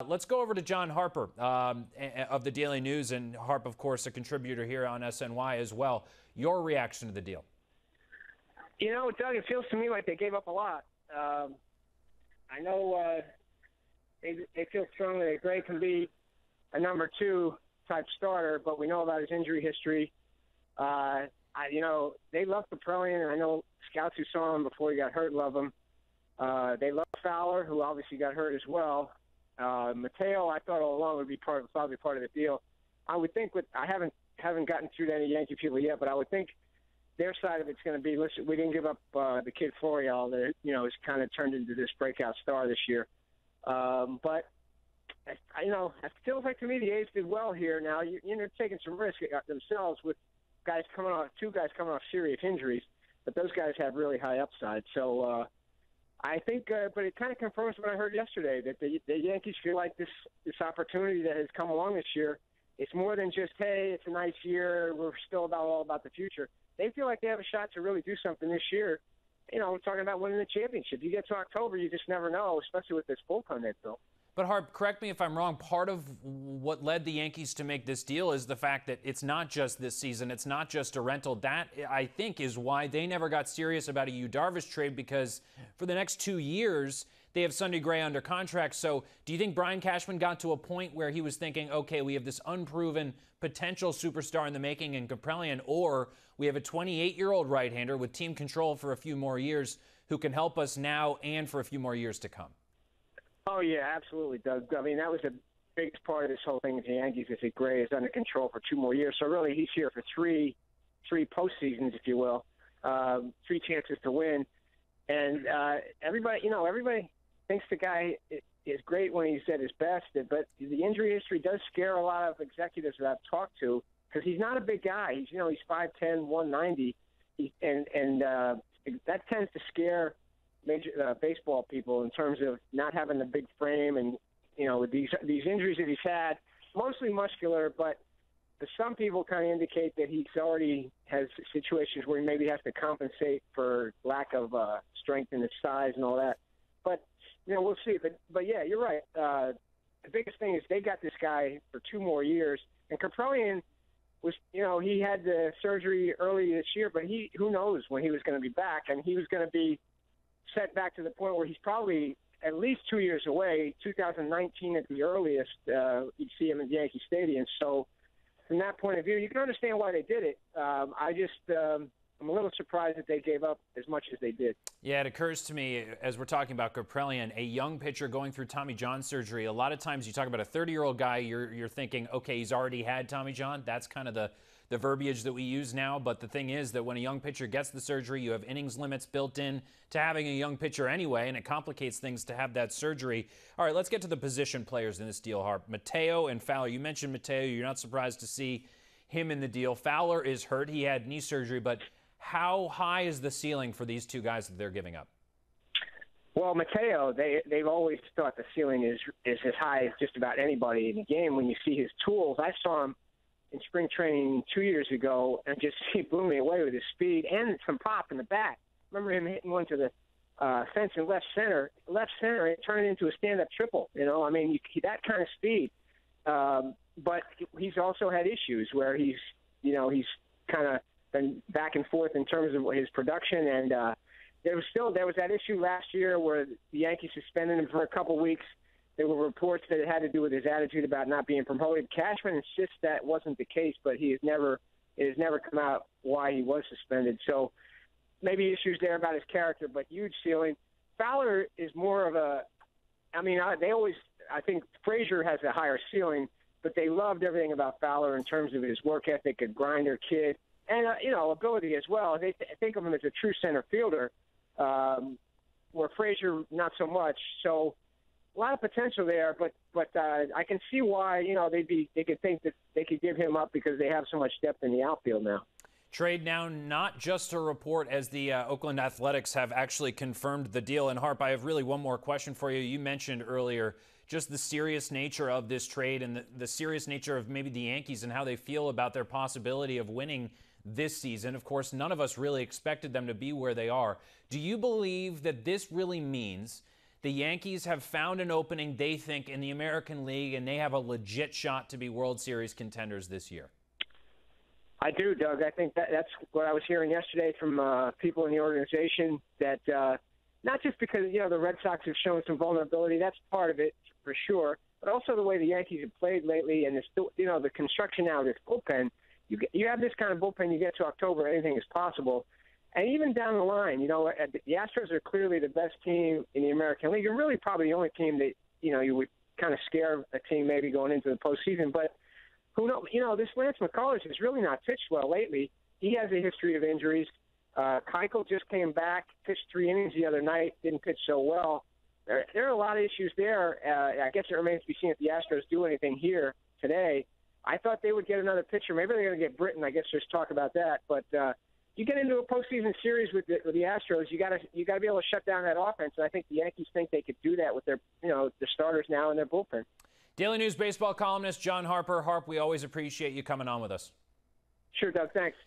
Let's go over to John Harper of the Daily News, and Harp, of course, a contributor here on SNY as well. Your reaction to the deal? You know, Doug, it feels to me like they gave up a lot. I know they feel strongly that Gray can be a number 2 type starter, but we know about his injury history. They love Kaprielian. I know scouts who saw him before he got hurt love him. They love Fowler, who obviously got hurt as well. Mateo, I thought all along would be probably part of the deal. I would think I haven't gotten through to any Yankee people yet, but I would think their side of it's going to be, listen, we didn't give up the kid Florial that has kind of turned into this breakout star this year. But it feels like to me the A's did well here. Now you're taking some risk themselves with two guys coming off serious injuries, but those guys have really high upside. So I think, but it kind of confirms what I heard yesterday, that the Yankees feel like this opportunity that has come along this year, it's more than just, hey, it's a nice year, we're still all about the future. They feel like they have a shot to really do something this year. We're talking about winning the championship. You get to October, you just never know, especially with this bullpen they've built. But, Harp, correct me if I'm wrong, part of what led the Yankees to make this deal is the fact that it's not just this season, it's not just a rental. That, I think, is why they never got serious about a Yu Darvish trade, because for the next 2 years, they have Sonny Gray under contract. So do you think Brian Cashman got to a point where he was thinking, okay, we have this unproven potential superstar in the making in Kaprielian, or we have a 28-year-old right-hander with team control for a few more years who can help us now and for a few more years to come? Oh, yeah, absolutely, Doug. I mean, that was the biggest part of this whole thing with the Yankees is that Gray is under control for 2 more years. So really he's here for three postseasons, if you will, 3 chances to win. And everybody thinks the guy is great when he's at his best, but the injury history does scare a lot of executives that I've talked to, because he's not a big guy. He's 5'10", 190, and that tends to scare major baseball people in terms of not having the big frame, and with these injuries that he's had, mostly muscular, but some people kind of indicate that he's already has situations where he maybe has to compensate for lack of strength in his size and all that. But we'll see. But yeah, you're right. The biggest thing is they got this guy for 2 more years, and Kaprielian was, he had the surgery early this year, but who knows when he was going to be back, and he was going to be set back to the point where he's probably at least 2 years away, 2019 at the earliest. You'd see him in Yankee Stadium. So from that point of view, you can understand why they did it. I'm a little surprised that they gave up as much as they did. Yeah, it occurs to me as we're talking about Kaprielian, a young pitcher going through Tommy John surgery. A lot of times you talk about a 30-year-old guy, you're thinking, okay, he's already had Tommy John. That's kind of the verbiage that we use now. But the thing is that when a young pitcher gets the surgery, you have innings limits built in to having a young pitcher anyway, and it complicates things to have that surgery. All right, let's get to the position players in this deal, Harp. Mateo and Fowler. You mentioned Mateo. You're not surprised to see him in the deal. Fowler is hurt. He had knee surgery, but how high is the ceiling for these 2 guys that they're giving up? Well, Mateo, they've always thought the ceiling is as high as just about anybody in the game. When you see his tools, I saw him in spring training 2 years ago, and just he blew me away with his speed and some pop in the bat. Remember him hitting one to the fence in left center, and it turned into a stand-up triple. That kind of speed. But he's also had issues where he's kind of been back and forth in terms of his production, and there was that issue last year where the Yankees suspended him for a couple weeks. There were reports that it had to do with his attitude about not being promoted. Cashman insists that wasn't the case, but it has never come out why he was suspended. So maybe issues there about his character, but huge ceiling. Fowler is more of I think Frazier has a higher ceiling, but they loved everything about Fowler in terms of his work ethic, a grinder kid, and ability as well. They think of him as a true center fielder, where Frazier not so much. So a lot of potential there, but I can see why they could think that they could give him up because they have so much depth in the outfield now. Trade now, not just a report, as the Oakland Athletics have actually confirmed the deal. And Harp, I have really one more question for you. You mentioned earlier just the serious nature of this trade and the serious nature of maybe the Yankees and how they feel about their possibility of winning this season. Of course, none of us really expected them to be where they are. Do you believe that this really means the Yankees have found an opening, they think, in the American League, and they have a legit shot to be World Series contenders this year? I do, Doug. I think that's what I was hearing yesterday from people in the organization, that not just because, the Red Sox have shown some vulnerability, that's part of it for sure, but also the way the Yankees have played lately, and the construction now of this bullpen. You have this kind of bullpen, you get to October, anything is possible. And even down the line, the Astros are clearly the best team in the American League, and really probably the only team that, you would kind of scare a team maybe going into the postseason. But who knows? This Lance McCullers has really not pitched well lately. He has a history of injuries. Keuchel just came back, pitched 3 innings the other night, didn't pitch so well. There are a lot of issues there. I guess it remains to be seen if the Astros do anything here today. I thought they would get another pitcher. Maybe they're going to get Britton. I guess there's talk about that. But you get into a postseason series with the Astros, you got to be able to shut down that offense. And I think the Yankees think they could do that with their the starters now and their bullpen. Daily News baseball columnist John Harper. Harp, we always appreciate you coming on with us. Sure, Doug. Thanks.